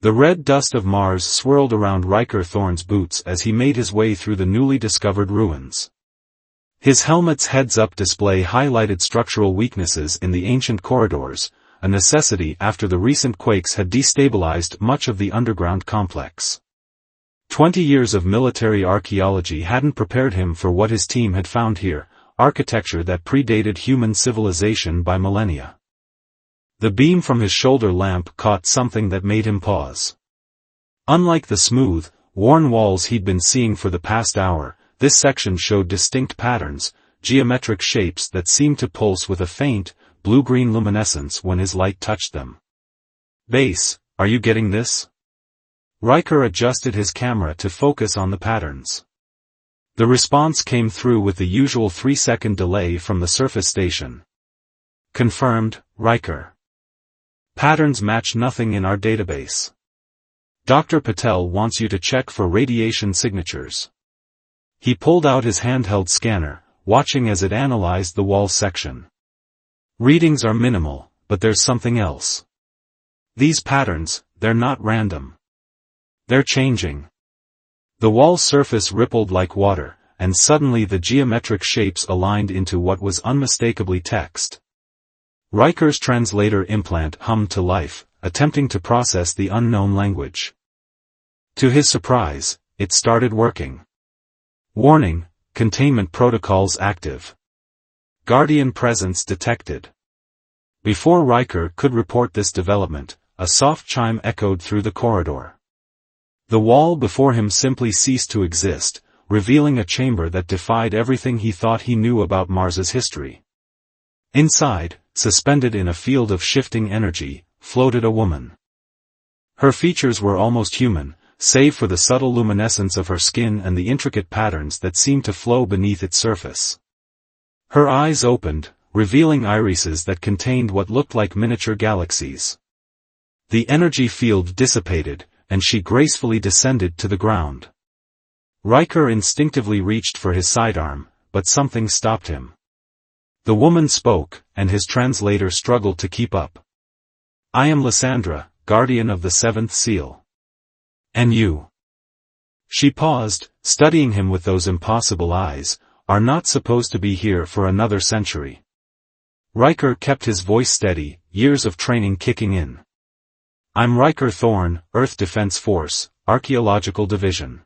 The red dust of Mars swirled around Riker Thorne's boots as he made his way through the newly discovered ruins. His helmet's heads-up display highlighted structural weaknesses in the ancient corridors, a necessity after the recent quakes had destabilized much of the underground complex. 20 years of military archaeology hadn't prepared him for what his team had found here, architecture that predated human civilization by millennia. The beam from his shoulder lamp caught something that made him pause. Unlike the smooth, worn walls he'd been seeing for the past hour, this section showed distinct patterns, geometric shapes that seemed to pulse with a faint, blue-green luminescence when his light touched them. "Base, are you getting this?" Riker adjusted his camera to focus on the patterns. The response came through with the usual 3-second delay from the surface station. "Confirmed, Riker. Patterns match nothing in our database. Dr. Patel wants you to check for radiation signatures." He pulled out his handheld scanner, watching as it analyzed the wall section. "Readings are minimal, but there's something else. These patterns, they're not random. They're changing." The wall surface rippled like water, and suddenly the geometric shapes aligned into what was unmistakably text. Riker's translator implant hummed to life, attempting to process the unknown language. To his surprise, it started working. "Warning, containment protocols active. Guardian presence detected." Before Riker could report this development, a soft chime echoed through the corridor. The wall before him simply ceased to exist, revealing a chamber that defied everything he thought he knew about Mars's history. Inside, suspended in a field of shifting energy, floated a woman. Her features were almost human, save for the subtle luminescence of her skin and the intricate patterns that seemed to flow beneath its surface. Her eyes opened, revealing irises that contained what looked like miniature galaxies. The energy field dissipated, and she gracefully descended to the ground. Riker instinctively reached for his sidearm, but something stopped him. The woman spoke, and his translator struggled to keep up. "I am Lysandra, guardian of the seventh seal. And you?" She paused, studying him with those impossible eyes, "are not supposed to be here for another century." Riker kept his voice steady, years of training kicking in. "I'm Riker Thorne, Earth Defense Force, Archaeological Division.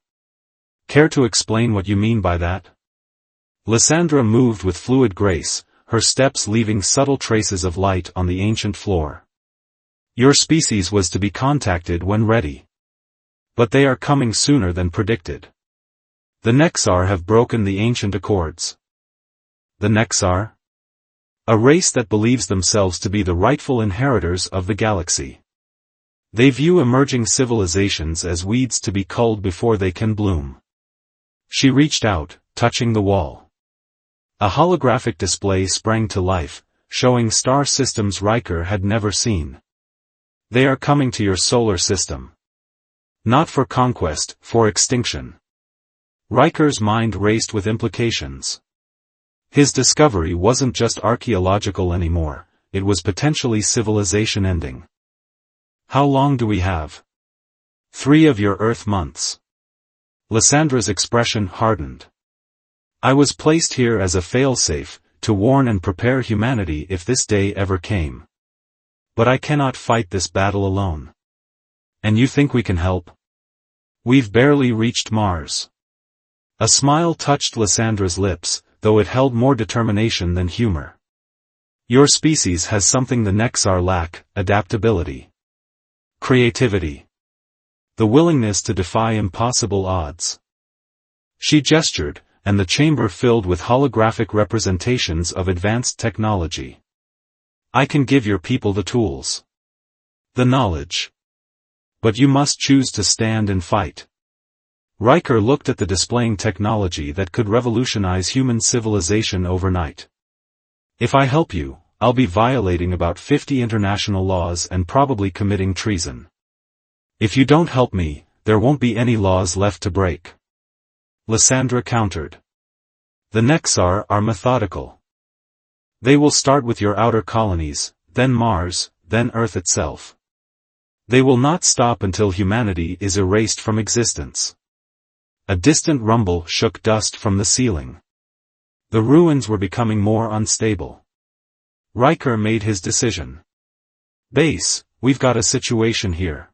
Care to explain what you mean by that?" Lysandra moved with fluid grace, her steps leaving subtle traces of light on the ancient floor. "Your species was to be contacted when ready. But they are coming sooner than predicted. The Nexar have broken the ancient accords." "The Nexar?" "A race that believes themselves to be the rightful inheritors of the galaxy. They view emerging civilizations as weeds to be culled before they can bloom." She reached out, touching the wall. A holographic display sprang to life, showing star systems Riker had never seen. "They are coming to your solar system. Not for conquest, for extinction." Riker's mind raced with implications. His discovery wasn't just archaeological anymore, it was potentially civilization-ending. "How long do we have?" 3 of your Earth months." Lysandra's expression hardened. "I was placed here as a failsafe, to warn and prepare humanity if this day ever came. But I cannot fight this battle alone. And you think we can help? We've barely reached Mars." A smile touched Lysandra's lips, though it held more determination than humor. "Your species has something the Nexar lack: adaptability. Creativity. The willingness to defy impossible odds." She gestured, and the chamber filled with holographic representations of advanced technology. "I can give your people the tools. The knowledge. But you must choose to stand and fight." Riker looked at the displaying technology that could revolutionize human civilization overnight. "If I help you, I'll be violating about 50 international laws and probably committing treason. If you don't help me, there won't be any laws left to break." Lysandra countered. "The Nexar are methodical. They will start with your outer colonies, then Mars, then Earth itself. They will not stop until humanity is erased from existence. A distant rumble shook dust from the ceiling. The ruins were becoming more unstable. Riker made his decision. Base, we've got a situation here.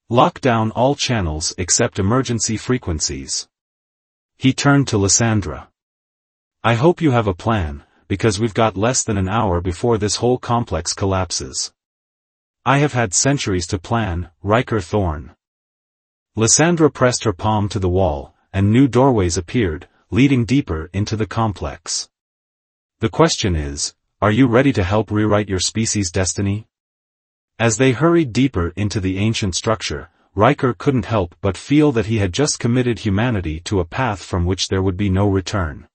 Lock down all channels except emergency frequencies. He turned to Lysandra. I hope you have a plan, because we've got less than an hour before this whole complex collapses. I have had centuries to plan, Riker Thorne. Lysandra pressed her palm to the wall, and new doorways appeared, leading deeper into the complex. The question is, are you ready to help rewrite your species' destiny? As they hurried deeper into the ancient structure, Riker couldn't help but feel that he had just committed humanity to a path from which there would be no return.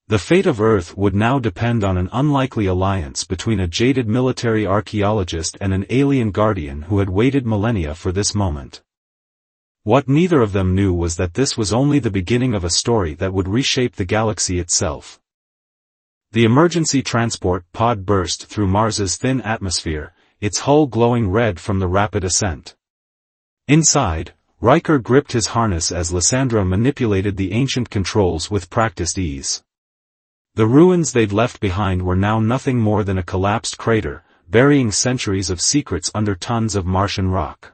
The fate of Earth would now depend on an unlikely alliance between a jaded military archaeologist and an alien guardian who had waited millennia for this moment. What neither of them knew was that this was only the beginning of a story that would reshape the galaxy itself. The emergency transport pod burst through Mars's thin atmosphere, its hull glowing red from the rapid ascent. Inside, Riker gripped his harness as Lysandra manipulated the ancient controls with practiced ease. The ruins they'd left behind were now nothing more than a collapsed crater, burying centuries of secrets under tons of Martian rock.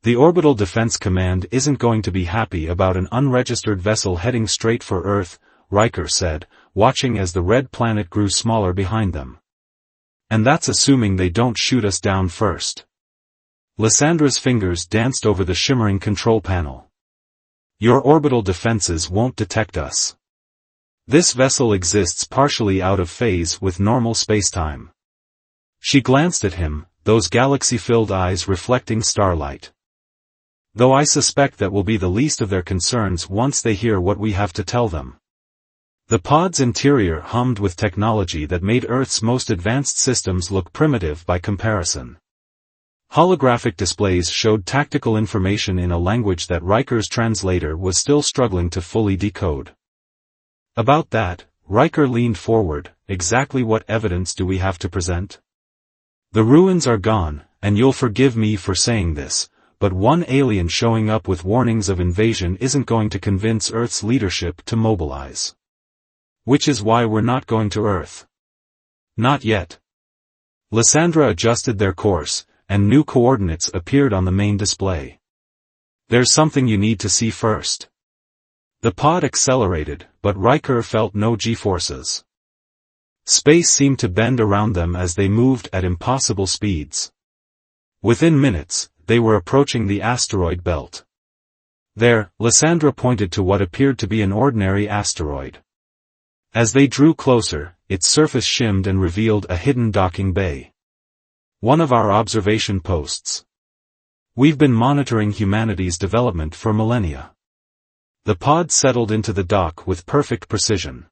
The Orbital Defense Command isn't going to be happy about an unregistered vessel heading straight for Earth, Riker said, watching as the red planet grew smaller behind them. And that's assuming they don't shoot us down first. Lysandra's fingers danced over the shimmering control panel. Your orbital defenses won't detect us. This vessel exists partially out of phase with normal spacetime. She glanced at him, those galaxy-filled eyes reflecting starlight. Though I suspect that will be the least of their concerns once they hear what we have to tell them. The pod's interior hummed with technology that made Earth's most advanced systems look primitive by comparison. Holographic displays showed tactical information in a language that Riker's translator was still struggling to fully decode. About that, Riker leaned forward, exactly what evidence do we have to present? The ruins are gone, and you'll forgive me for saying this, but one alien showing up with warnings of invasion isn't going to convince Earth's leadership to mobilize. Which is why we're not going to Earth. Not yet. Lysandra adjusted their course, and new coordinates appeared on the main display. There's something you need to see first. The pod accelerated, but Riker felt no G-forces. Space seemed to bend around them as they moved at impossible speeds. Within minutes, they were approaching the asteroid belt. There, Lysandra pointed to what appeared to be an ordinary asteroid. As they drew closer, its surface shimmed and revealed a hidden docking bay. One of our observation posts. We've been monitoring humanity's development for millennia. The pod settled into the dock with perfect precision.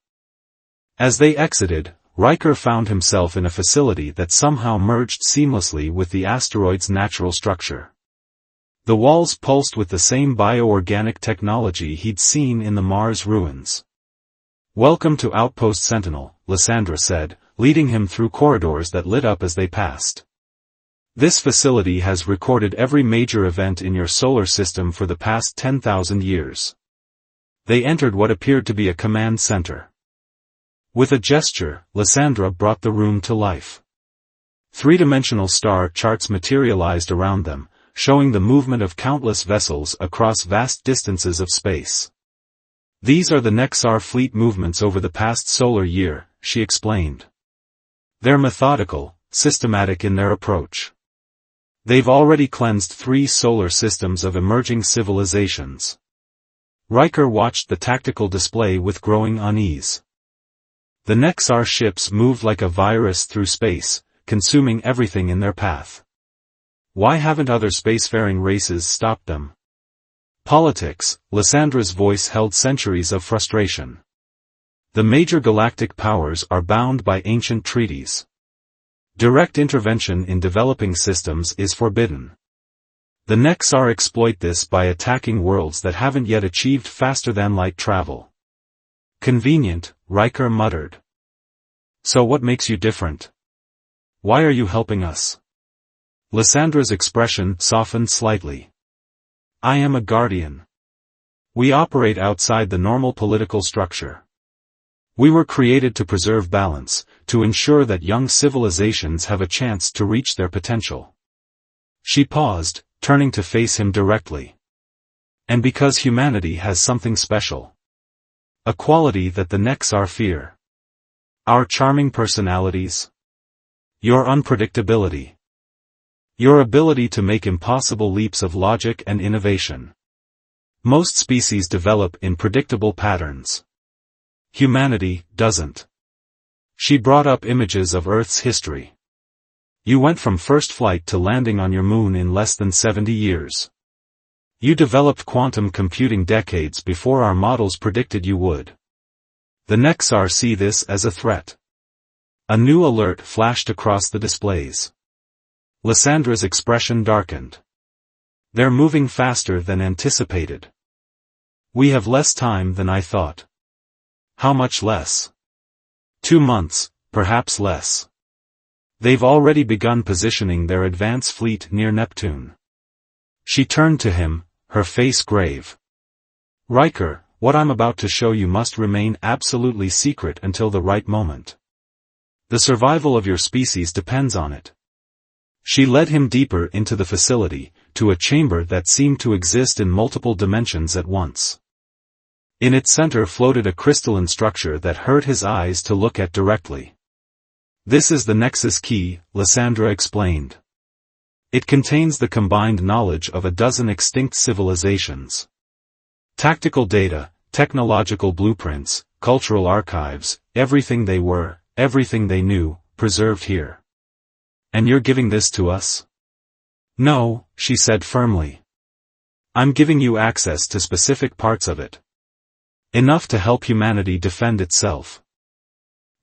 As they exited, Riker found himself in a facility that somehow merged seamlessly with the asteroid's natural structure. The walls pulsed with the same bioorganic technology he'd seen in the Mars ruins. Welcome to Outpost Sentinel, Lysandra said, leading him through corridors that lit up as they passed. This facility has recorded every major event in your solar system for the past 10,000 years. They entered what appeared to be a command center. With a gesture, Lysandra brought the room to life. Three-dimensional star charts materialized around them, showing the movement of countless vessels across vast distances of space. These are the Nexar fleet movements over the past solar year, she explained. They're methodical, systematic in their approach. They've already cleansed 3 solar systems of emerging civilizations. Riker watched the tactical display with growing unease. The Nexar ships moved like a virus through space, consuming everything in their path. Why haven't other spacefaring races stopped them? Politics, Lysandra's voice held centuries of frustration. The major galactic powers are bound by ancient treaties. Direct intervention in developing systems is forbidden. The Nexar exploit this by attacking worlds that haven't yet achieved faster-than-light travel. Convenient, Riker muttered. So what makes you different? Why are you helping us? Lyssandra's expression softened slightly. I am a guardian. We operate outside the normal political structure. We were created to preserve balance, to ensure that young civilizations have a chance to reach their potential. She paused, turning to face him directly. And because humanity has something special. A quality that the Nexar fear. Our charming personalities. Your unpredictability. Your ability to make impossible leaps of logic and innovation. Most species develop in predictable patterns. Humanity doesn't. She brought up images of Earth's history. You went from first flight to landing on your moon in less than 70 years. You developed quantum computing decades before our models predicted you would. The Nexar see this as a threat. A new alert flashed across the displays. Lyssandra's expression darkened. They're moving faster than anticipated. We have less time than I thought. How much less? 2 months, perhaps less. They've already begun positioning their advance fleet near Neptune. She turned to him, her face grave. Riker, what I'm about to show you must remain absolutely secret until the right moment. The survival of your species depends on it. She led him deeper into the facility, to a chamber that seemed to exist in multiple dimensions at once. In its center floated a crystalline structure that hurt his eyes to look at directly. This is the Nexus Key, Lysandra explained. It contains the combined knowledge of a dozen extinct civilizations. Tactical data, technological blueprints, cultural archives, everything they were, everything they knew, preserved here. And you're giving this to us? No, she said firmly. I'm giving you access to specific parts of it. Enough to help humanity defend itself.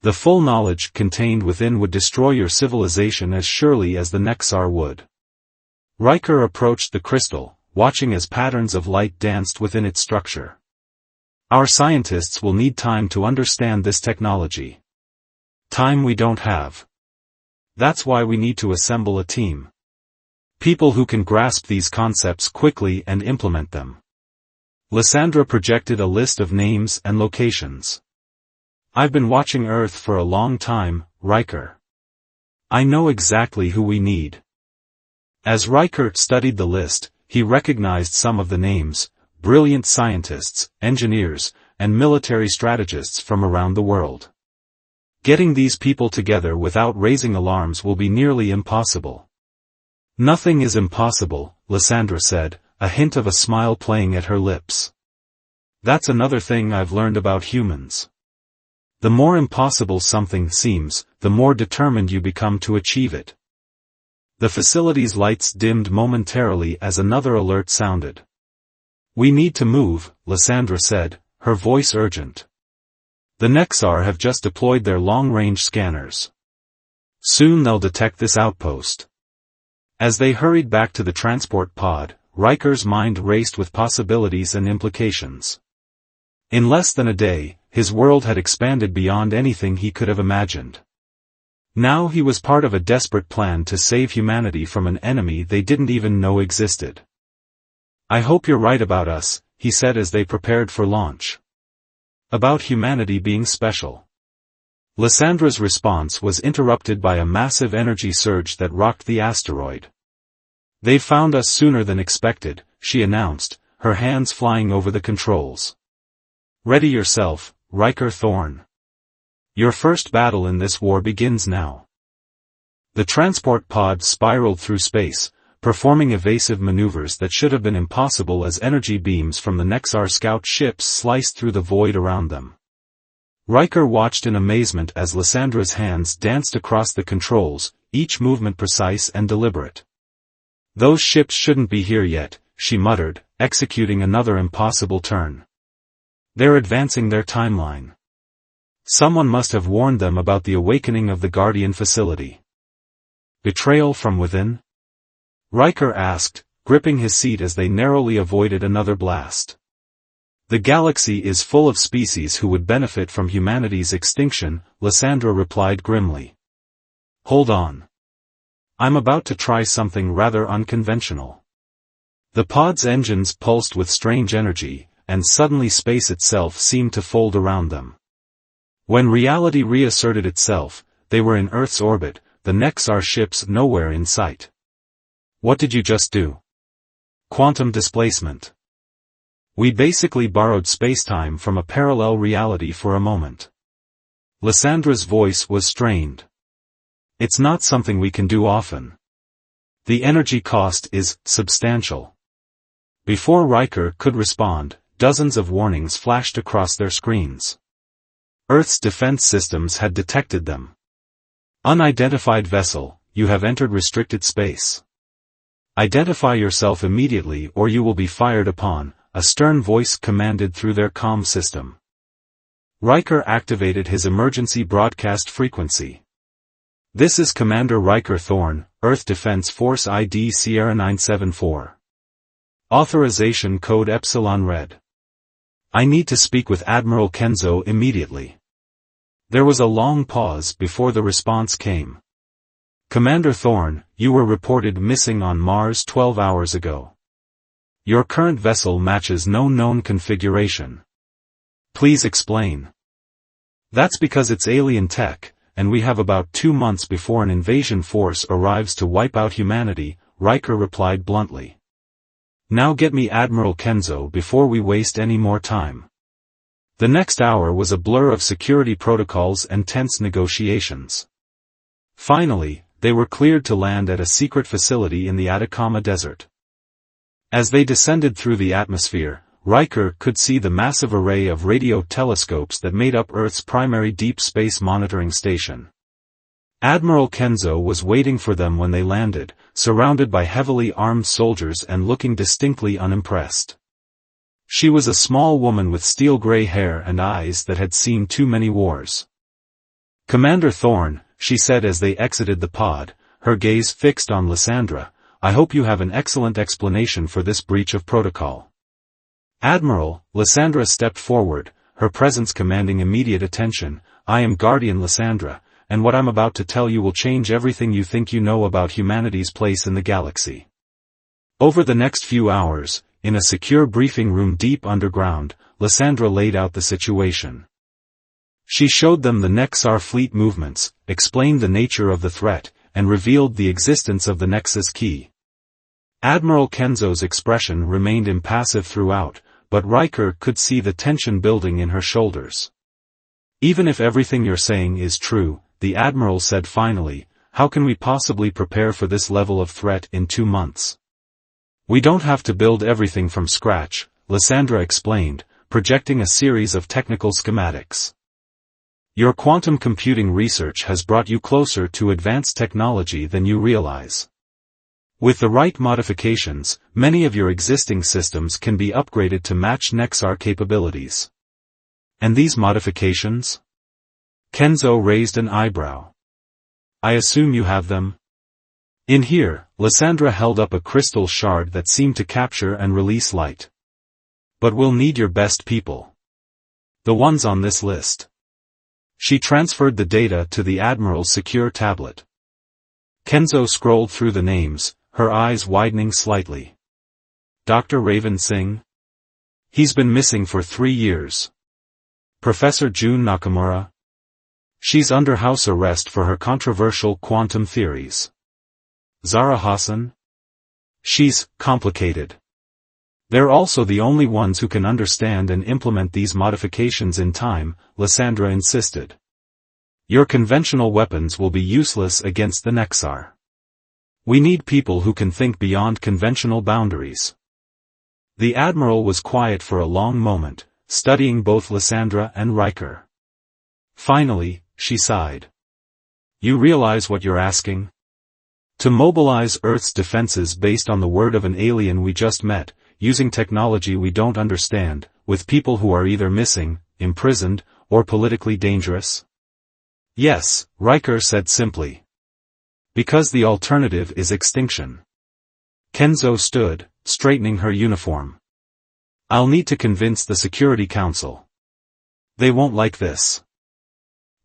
The full knowledge contained within would destroy your civilization as surely as the Nexar would. Riker approached the crystal, watching as patterns of light danced within its structure. Our scientists will need time to understand this technology. Time we don't have. That's why we need to assemble a team. People who can grasp these concepts quickly and implement them. Lysandra projected a list of names and locations. I've been watching Earth for a long time, Riker. I know exactly who we need. As Riker studied the list, he recognized some of the names, brilliant scientists, engineers, and military strategists from around the world. Getting these people together without raising alarms will be nearly impossible. Nothing is impossible, Lysandra said, a hint of a smile playing at her lips. That's another thing I've learned about humans. The more impossible something seems, the more determined you become to achieve it. The facility's lights dimmed momentarily as another alert sounded. We need to move, Lysandra said, her voice urgent. The Nexar have just deployed their long-range scanners. Soon they'll detect this outpost. As they hurried back to the transport pod, Riker's mind raced with possibilities and implications. In less than a day, his world had expanded beyond anything he could have imagined. Now he was part of a desperate plan to save humanity from an enemy they didn't even know existed. I hope you're right about us, he said as they prepared for launch. About humanity being special. Lysandra's response was interrupted by a massive energy surge that rocked the asteroid. They found us sooner than expected, she announced, her hands flying over the controls. Ready yourself, Riker Thorne. Your first battle in this war begins now. The transport pod spiraled through space, performing evasive maneuvers that should have been impossible as energy beams from the Nexar scout ships sliced through the void around them. Riker watched in amazement as Lysandra's hands danced across the controls, each movement precise and deliberate. Those ships shouldn't be here yet, she muttered, executing another impossible turn. They're advancing their timeline. Someone must have warned them about the awakening of the Guardian facility. Betrayal from within? Riker asked, gripping his seat as they narrowly avoided another blast. The galaxy is full of species who would benefit from humanity's extinction, Lysandra replied grimly. Hold on. I'm about to try something rather unconventional. The pod's engines pulsed with strange energy, and suddenly space itself seemed to fold around them. When reality reasserted itself, they were in Earth's orbit, the Nexar ships nowhere in sight. What did you just do? Quantum displacement. We basically borrowed spacetime from a parallel reality for a moment. Lyssandra's voice was strained. It's not something we can do often. The energy cost is substantial. Before Riker could respond, dozens of warnings flashed across their screens. Earth's defense systems had detected them. Unidentified vessel, you have entered restricted space. Identify yourself immediately or you will be fired upon, a stern voice commanded through their comm system. Riker activated his emergency broadcast frequency. This is Commander Riker Thorne, Earth Defense Force ID Sierra 974. Authorization code Epsilon Red. I need to speak with Admiral Kenzo immediately. There was a long pause before the response came. Commander Thorne, you were reported missing on Mars 12 hours ago. Your current vessel matches no known configuration. Please explain. That's because it's alien tech, and we have about 2 months before an invasion force arrives to wipe out humanity, Riker replied bluntly. Now get me Admiral Kenzo before we waste any more time. The next hour was a blur of security protocols and tense negotiations. Finally, they were cleared to land at a secret facility in the Atacama Desert. As they descended through the atmosphere, Riker could see the massive array of radio telescopes that made up Earth's primary deep space monitoring station. Admiral Kenzo was waiting for them when they landed, surrounded by heavily armed soldiers and looking distinctly unimpressed. She was a small woman with steel-gray hair and eyes that had seen too many wars. Commander Thorne, she said as they exited the pod, her gaze fixed on Lysandra, I hope you have an excellent explanation for this breach of protocol. Admiral, Lysandra stepped forward, her presence commanding immediate attention. I am Guardian Lysandra, and what I'm about to tell you will change everything you think you know about humanity's place in the galaxy. Over the next few hours, in a secure briefing room deep underground, Lysandra laid out the situation. She showed them the Nexar fleet movements, explained the nature of the threat, and revealed the existence of the Nexus key. Admiral Kenzo's expression remained impassive throughout, but Riker could see the tension building in her shoulders. Even if everything you're saying is true, the Admiral said finally, how can we possibly prepare for this level of threat in 2 months? We don't have to build everything from scratch, Lysandra explained, projecting a series of technical schematics. Your quantum computing research has brought you closer to advanced technology than you realize. With the right modifications, many of your existing systems can be upgraded to match Nexar capabilities. And these modifications? Kenzo raised an eyebrow. I assume you have them? In here, Lysandra held up a crystal shard that seemed to capture and release light. But we'll need your best people. The ones on this list. She transferred the data to the Admiral's secure tablet. Kenzo scrolled through the names, her eyes widening slightly. Dr. Raven Singh? He's been missing for 3 years. Professor June Nakamura? She's under house arrest for her controversial quantum theories. Zara Hassan? She's complicated. They're also the only ones who can understand and implement these modifications in time, Lysandra insisted. Your conventional weapons will be useless against the Nexar. We need people who can think beyond conventional boundaries. The Admiral was quiet for a long moment, studying both Lysandra and Riker. Finally, she sighed. You realize what you're asking? To mobilize Earth's defenses based on the word of an alien we just met, using technology we don't understand, with people who are either missing, imprisoned, or politically dangerous? Yes, Riker said simply. Because the alternative is extinction. Kenzo stood, straightening her uniform. I'll need to convince the Security Council. They won't like this.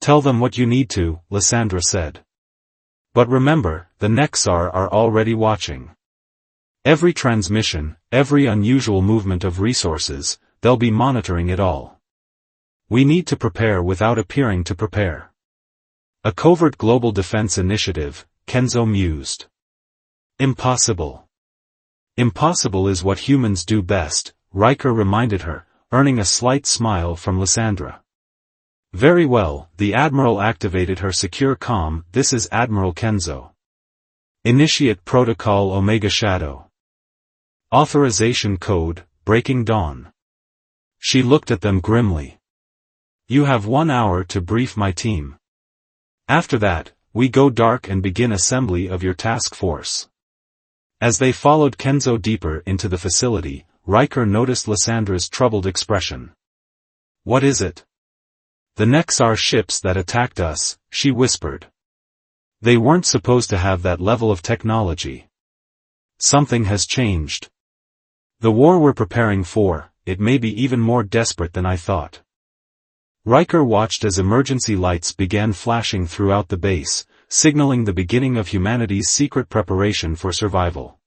Tell them what you need to, Lysandra said. But remember, the Nexar are already watching. Every transmission, every unusual movement of resources, they'll be monitoring it all. We need to prepare without appearing to prepare. A covert global defense initiative, Kenzo mused. Impossible. Impossible is what humans do best, Riker reminded her, earning a slight smile from Lysandra. Very well, the Admiral activated her secure comm. This is Admiral Kenzo. Initiate Protocol Omega Shadow. Authorization code, Breaking Dawn. She looked at them grimly. You have 1 hour to brief my team. After that, we go dark and begin assembly of your task force. As they followed Kenzo deeper into the facility, Riker noticed Lysandra's troubled expression. What is it? The Nexar ships that attacked us, she whispered. They weren't supposed to have that level of technology. Something has changed. The war we're preparing for, it may be even more desperate than I thought. Riker watched as emergency lights began flashing throughout the base, signaling the beginning of humanity's secret preparation for survival.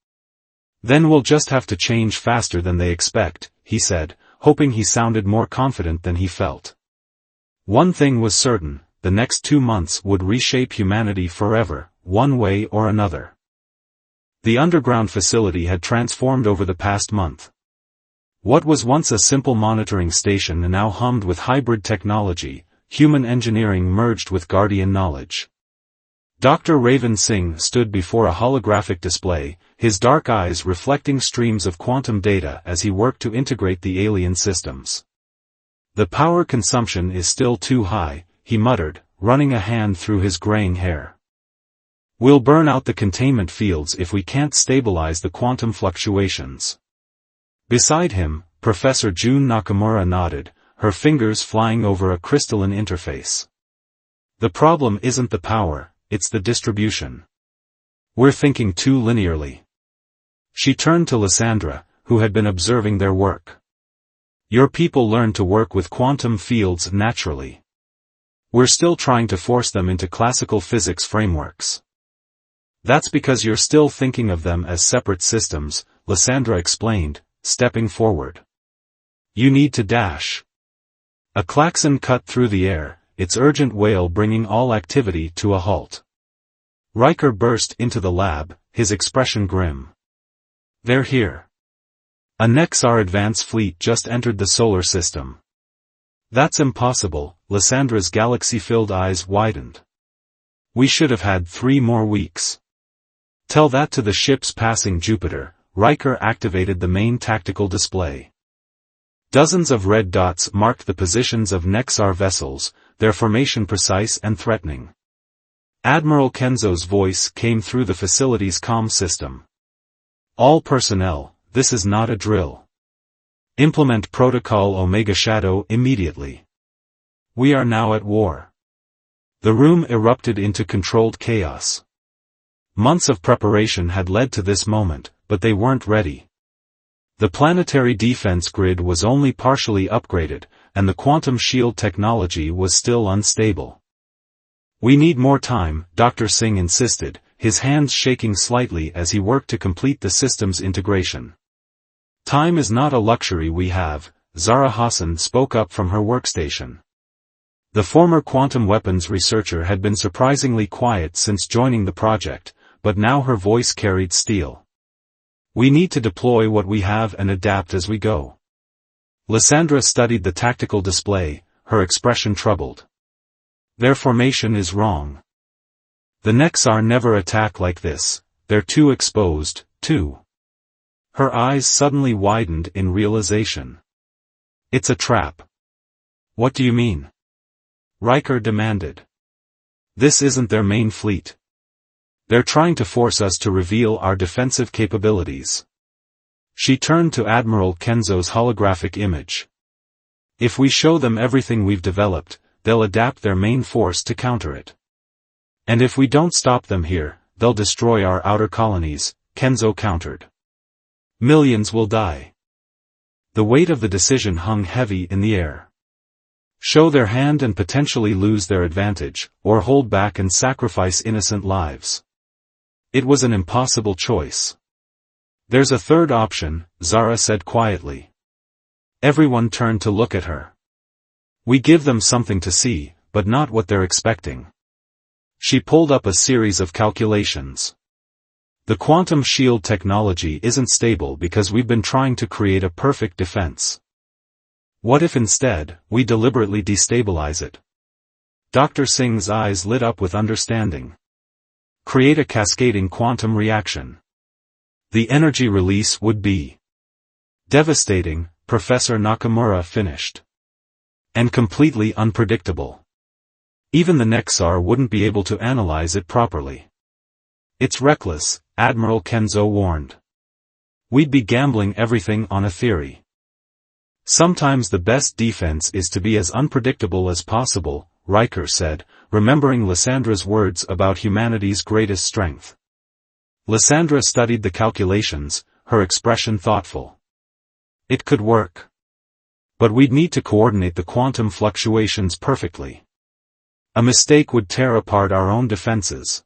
Then we'll just have to change faster than they expect, he said, hoping he sounded more confident than he felt. One thing was certain, the next 2 months would reshape humanity forever, one way or another. The underground facility had transformed over the past month. What was once a simple monitoring station now hummed with hybrid technology, human engineering merged with Guardian knowledge. Dr. Raven Singh stood before a holographic display, his dark eyes reflecting streams of quantum data as he worked to integrate the alien systems. The power consumption is still too high, he muttered, running a hand through his graying hair. We'll burn out the containment fields if we can't stabilize the quantum fluctuations. Beside him, Professor June Nakamura nodded, her fingers flying over a crystalline interface. The problem isn't the power, it's the distribution. We're thinking too linearly. She turned to Lysandra, who had been observing their work. Your people learn to work with quantum fields naturally. We're still trying to force them into classical physics frameworks. That's because you're still thinking of them as separate systems, Lysandra explained, stepping forward. You need to dash. A klaxon cut through the air, its urgent wail bringing all activity to a halt. Riker burst into the lab, his expression grim. They're here. A Nexar advance fleet just entered the solar system. That's impossible, Lysandra's galaxy-filled eyes widened. We should have had 3 more weeks. Tell that to the ships passing Jupiter. Riker activated the main tactical display. Dozens of red dots marked the positions of Nexar vessels, their formation precise and threatening. Admiral Kenzo's voice came through the facility's comm system. All personnel, this is not a drill. Implement Protocol Omega Shadow immediately. We are now at war. The room erupted into controlled chaos. Months of preparation had led to this moment, but they weren't ready. The planetary defense grid was only partially upgraded, and the quantum shield technology was still unstable. We need more time, Dr. Singh insisted, his hands shaking slightly as he worked to complete the system's integration. Time is not a luxury we have, Zara Hassan spoke up from her workstation. The former quantum weapons researcher had been surprisingly quiet since joining the project, but now her voice carried steel. We need to deploy what we have and adapt as we go. Lysandra studied the tactical display, her expression troubled. Their formation is wrong. The Nexar never attack like this, they're too exposed, too. Her eyes suddenly widened in realization. It's a trap. What do you mean? Riker demanded. This isn't their main fleet. They're trying to force us to reveal our defensive capabilities. She turned to Admiral Kenzo's holographic image. If we show them everything we've developed, they'll adapt their main force to counter it. And if we don't stop them here, they'll destroy our outer colonies, Kenzo countered. Millions will die. The weight of the decision hung heavy in the air. Show their hand and potentially lose their advantage, or hold back and sacrifice innocent lives. It was an impossible choice. There's a third option, Zara said quietly. Everyone turned to look at her. We give them something to see, but not what they're expecting. She pulled up a series of calculations. The quantum shield technology isn't stable because we've been trying to create a perfect defense. What if instead, we deliberately destabilize it? Dr. Singh's eyes lit up with understanding. Create a cascading quantum reaction. The energy release would be devastating, Professor Nakamura finished. And completely unpredictable. Even the Nexar wouldn't be able to analyze it properly. It's reckless, Admiral Kenzo warned. We'd be gambling everything on a theory. Sometimes the best defense is to be as unpredictable as possible, Riker said, remembering Lyssandra's words about humanity's greatest strength. Lysandra studied the calculations, her expression thoughtful. It could work. But we'd need to coordinate the quantum fluctuations perfectly. A mistake would tear apart our own defenses.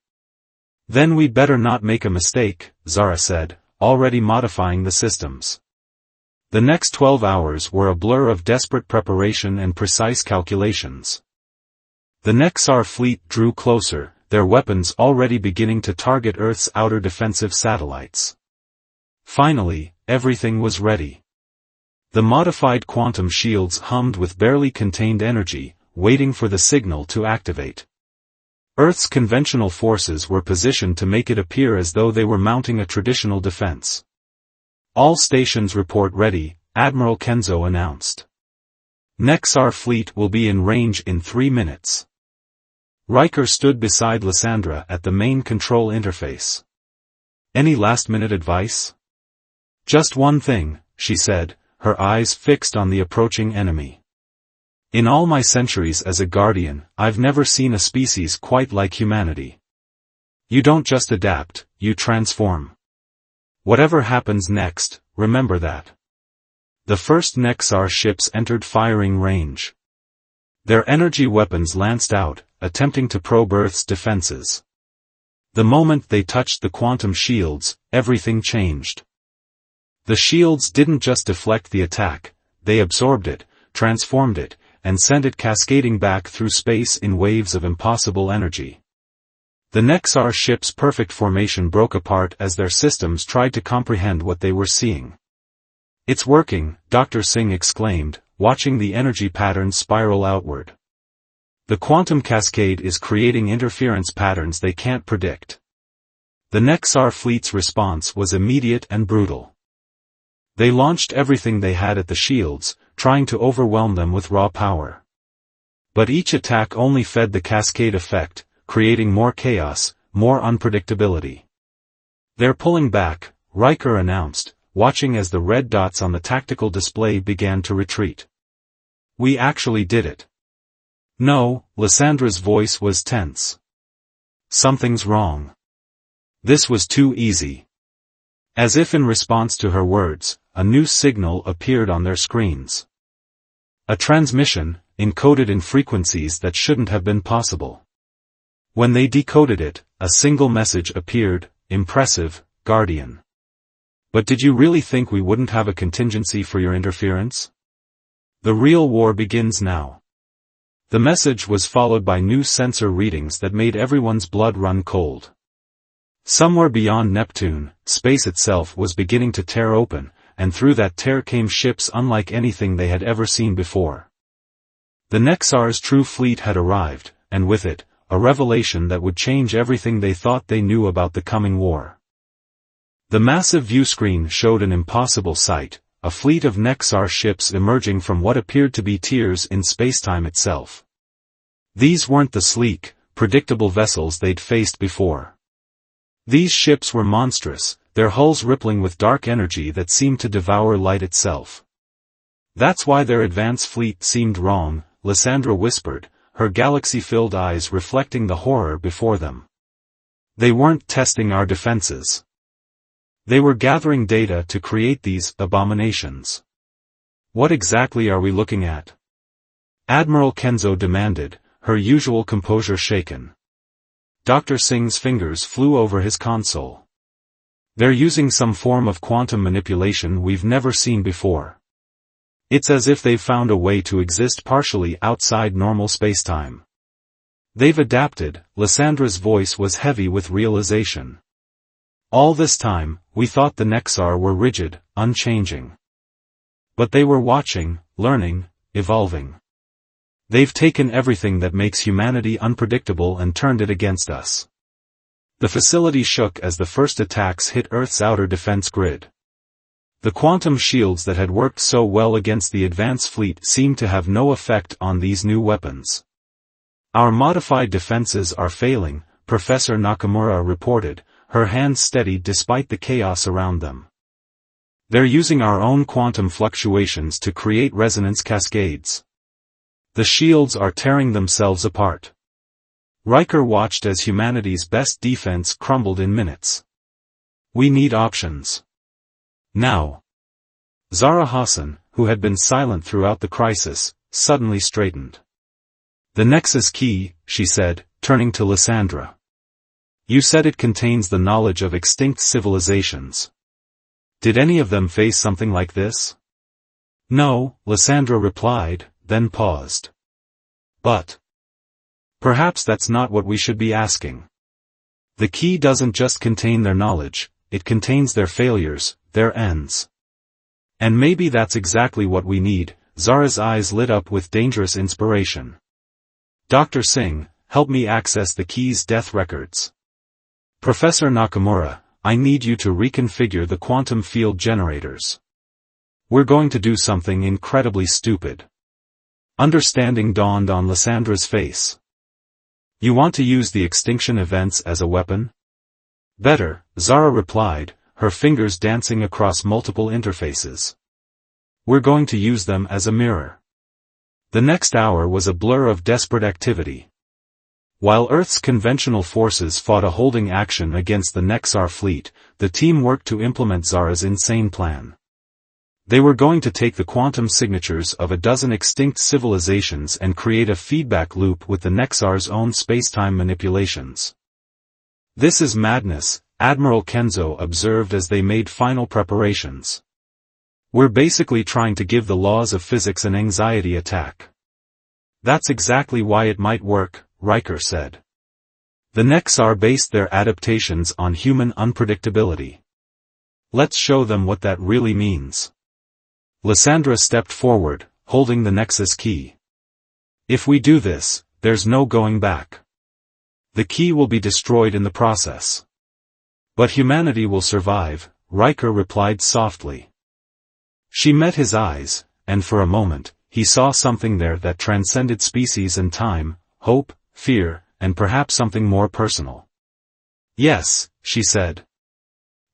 Then we'd better not make a mistake, Zara said, already modifying the systems. The next 12 hours were a blur of desperate preparation and precise calculations. The Nexar fleet drew closer, their weapons already beginning to target Earth's outer defensive satellites. Finally, everything was ready. The modified quantum shields hummed with barely contained energy, waiting for the signal to activate. Earth's conventional forces were positioned to make it appear as though they were mounting a traditional defense. All stations report ready, Admiral Kenzo announced. Nexar fleet will be in range in 3 minutes. Riker stood beside Lysandra at the main control interface. Any last-minute advice? Just one thing, she said, her eyes fixed on the approaching enemy. In all my centuries as a Guardian, I've never seen a species quite like humanity. You don't just adapt, you transform. Whatever happens next, remember that. The first Nexar ships entered firing range. Their energy weapons lanced out, attempting to probe Earth's defenses. The moment they touched the quantum shields, everything changed. The shields didn't just deflect the attack, they absorbed it, transformed it, and sent it cascading back through space in waves of impossible energy. The Nexar ship's perfect formation broke apart as their systems tried to comprehend what they were seeing. It's working, Dr. Singh exclaimed, watching the energy patterns spiral outward. The quantum cascade is creating interference patterns they can't predict. The Nexar fleet's response was immediate and brutal. They launched everything they had at the shields, trying to overwhelm them with raw power. But each attack only fed the cascade effect, creating more chaos, more unpredictability. They're pulling back, Riker announced, watching as the red dots on the tactical display began to retreat. We actually did it. No, Lysandra's voice was tense. Something's wrong. This was too easy. As if in response to her words, a new signal appeared on their screens. A transmission, encoded in frequencies that shouldn't have been possible. When they decoded it, a single message appeared, impressive, Guardian. But did you really think we wouldn't have a contingency for your interference? The real war begins now. The message was followed by new sensor readings that made everyone's blood run cold. Somewhere beyond Neptune, space itself was beginning to tear open, and through that tear came ships unlike anything they had ever seen before. The Nexar's true fleet had arrived, and with it, a revelation that would change everything they thought they knew about the coming war. The massive viewscreen showed an impossible sight, a fleet of Nexar ships emerging from what appeared to be tears in spacetime itself. These weren't the sleek, predictable vessels they'd faced before. These ships were monstrous, their hulls rippling with dark energy that seemed to devour light itself. That's why their advance fleet seemed wrong, Lysandra whispered, her galaxy-filled eyes reflecting the horror before them. They weren't testing our defenses. They were gathering data to create these abominations. What exactly are we looking at? Admiral Kenzo demanded, her usual composure shaken. Dr. Singh's fingers flew over his console. They're using some form of quantum manipulation we've never seen before. It's as if they've found a way to exist partially outside normal spacetime. They've adapted. Lyssandra's voice was heavy with realization. All this time, we thought the Nexar were rigid, unchanging. But they were watching, learning, evolving. They've taken everything that makes humanity unpredictable and turned it against us. The facility shook as the first attacks hit Earth's outer defense grid. The quantum shields that had worked so well against the advance fleet seemed to have no effect on these new weapons. Our modified defenses are failing, Professor Nakamura reported, her hands steady despite the chaos around them. They're using our own quantum fluctuations to create resonance cascades. The shields are tearing themselves apart. Riker watched as humanity's best defense crumbled in minutes. We need options. Now. Zara Hassan, who had been silent throughout the crisis, suddenly straightened. The Nexus key, she said, turning to Lysandra. You said it contains the knowledge of extinct civilizations. Did any of them face something like this? No, Lysandra replied, then paused. But. Perhaps that's not what we should be asking. The key doesn't just contain their knowledge, it contains their failures, their ends. And maybe that's exactly what we need. Zara's eyes lit up with dangerous inspiration. Dr. Singh, help me access the key's death records. Professor Nakamura, I need you to reconfigure the quantum field generators. We're going to do something incredibly stupid. Understanding dawned on Lysandra's face. You want to use the extinction events as a weapon? Better, Zara replied, her fingers dancing across multiple interfaces. We're going to use them as a mirror. The next hour was a blur of desperate activity. While Earth's conventional forces fought a holding action against the Nexar fleet, the team worked to implement Zara's insane plan. They were going to take the quantum signatures of a dozen extinct civilizations and create a feedback loop with the Nexar's own spacetime manipulations. This is madness, Admiral Kenzo observed as they made final preparations. We're basically trying to give the laws of physics an anxiety attack. That's exactly why it might work, Riker said. The Nexar based their adaptations on human unpredictability. Let's show them what that really means. Lysandra stepped forward, holding the Nexus key. If we do this, there's no going back. The key will be destroyed in the process. But humanity will survive, Riker replied softly. She met his eyes, and for a moment, he saw something there that transcended species and time, hope, fear, and perhaps something more personal. Yes, she said.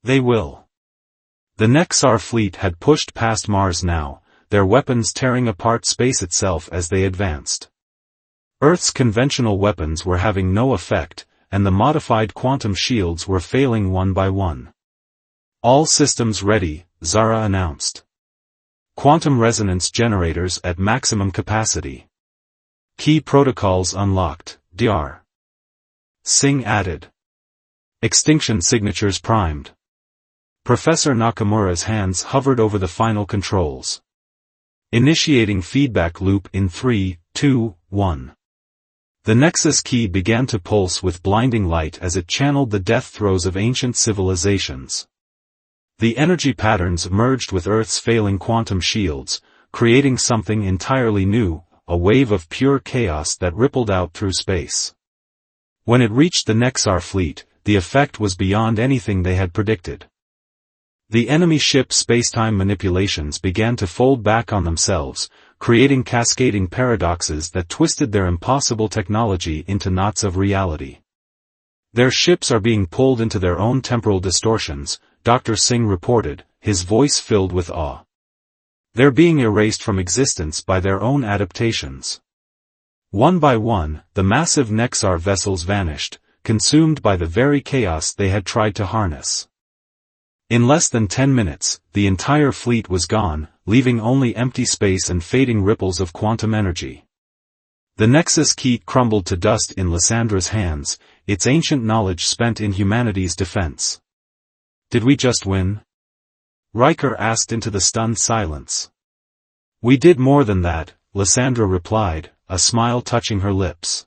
They will. The Nexar fleet had pushed past Mars now, their weapons tearing apart space itself as they advanced. Earth's conventional weapons were having no effect, and the modified quantum shields were failing one by one. All systems ready, Zara announced. Quantum resonance generators at maximum capacity. Key protocols unlocked, Dr. Singh added. Extinction signatures primed. Professor Nakamura's hands hovered over the final controls. Initiating feedback loop in 3, 2, 1. The Nexus key began to pulse with blinding light as it channeled the death throes of ancient civilizations. The energy patterns merged with Earth's failing quantum shields, creating something entirely new, a wave of pure chaos that rippled out through space. When it reached the Nexar fleet, the effect was beyond anything they had predicted. The enemy ship's spacetime manipulations began to fold back on themselves, creating cascading paradoxes that twisted their impossible technology into knots of reality. Their ships are being pulled into their own temporal distortions, Dr. Singh reported, his voice filled with awe. They're being erased from existence by their own adaptations. One by one, the massive Nexar vessels vanished, consumed by the very chaos they had tried to harness. In less than 10 minutes, the entire fleet was gone, leaving only empty space and fading ripples of quantum energy. The Nexus key crumbled to dust in Lyssandra's hands, its ancient knowledge spent in humanity's defense. Did we just win? Riker asked into the stunned silence. We did more than that, Lysandra replied, a smile touching her lips.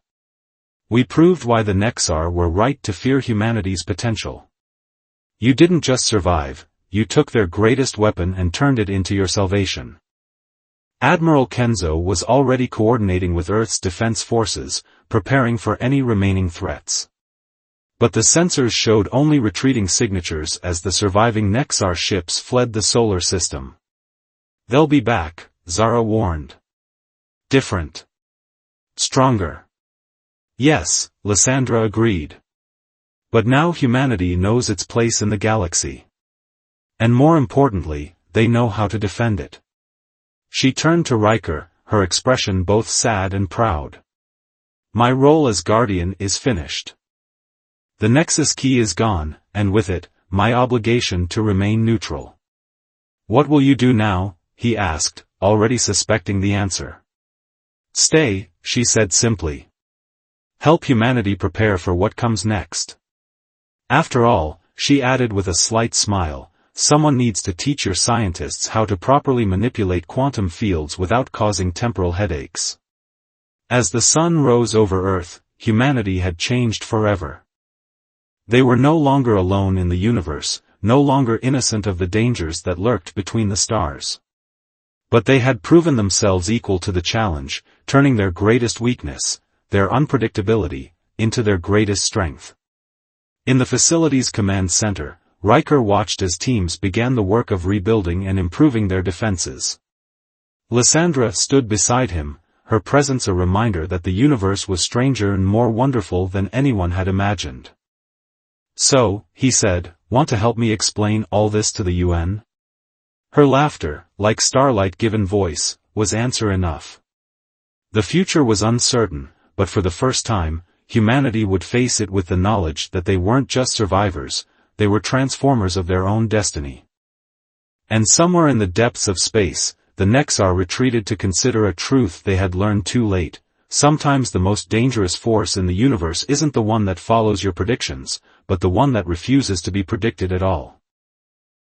We proved why the Nexar were right to fear humanity's potential. You didn't just survive, you took their greatest weapon and turned it into your salvation. Admiral Kenzo was already coordinating with Earth's defense forces, preparing for any remaining threats. But the sensors showed only retreating signatures as the surviving Nexar ships fled the solar system. They'll be back, Zara warned. Different. Stronger. Yes, Lysandra agreed. But now humanity knows its place in the galaxy. And more importantly, they know how to defend it. She turned to Riker, her expression both sad and proud. My role as Guardian is finished. The Nexus key is gone, and with it, my obligation to remain neutral. What will you do now? He asked, already suspecting the answer. Stay, she said simply. Help humanity prepare for what comes next. After all, she added with a slight smile, someone needs to teach your scientists how to properly manipulate quantum fields without causing temporal headaches. As the sun rose over Earth, humanity had changed forever. They were no longer alone in the universe, no longer innocent of the dangers that lurked between the stars. But they had proven themselves equal to the challenge, turning their greatest weakness, their unpredictability, into their greatest strength. In the facility's command center, Riker watched as teams began the work of rebuilding and improving their defenses. Lysandra stood beside him, her presence a reminder that the universe was stranger and more wonderful than anyone had imagined. So, he said, want to help me explain all this to the UN? Her laughter, like starlight-given voice, was answer enough. The future was uncertain, but for the first time, humanity would face it with the knowledge that they weren't just survivors, they were transformers of their own destiny. And somewhere in the depths of space, the Nexar retreated to consider a truth they had learned too late. Sometimes the most dangerous force in the universe isn't the one that follows your predictions, but the one that refuses to be predicted at all.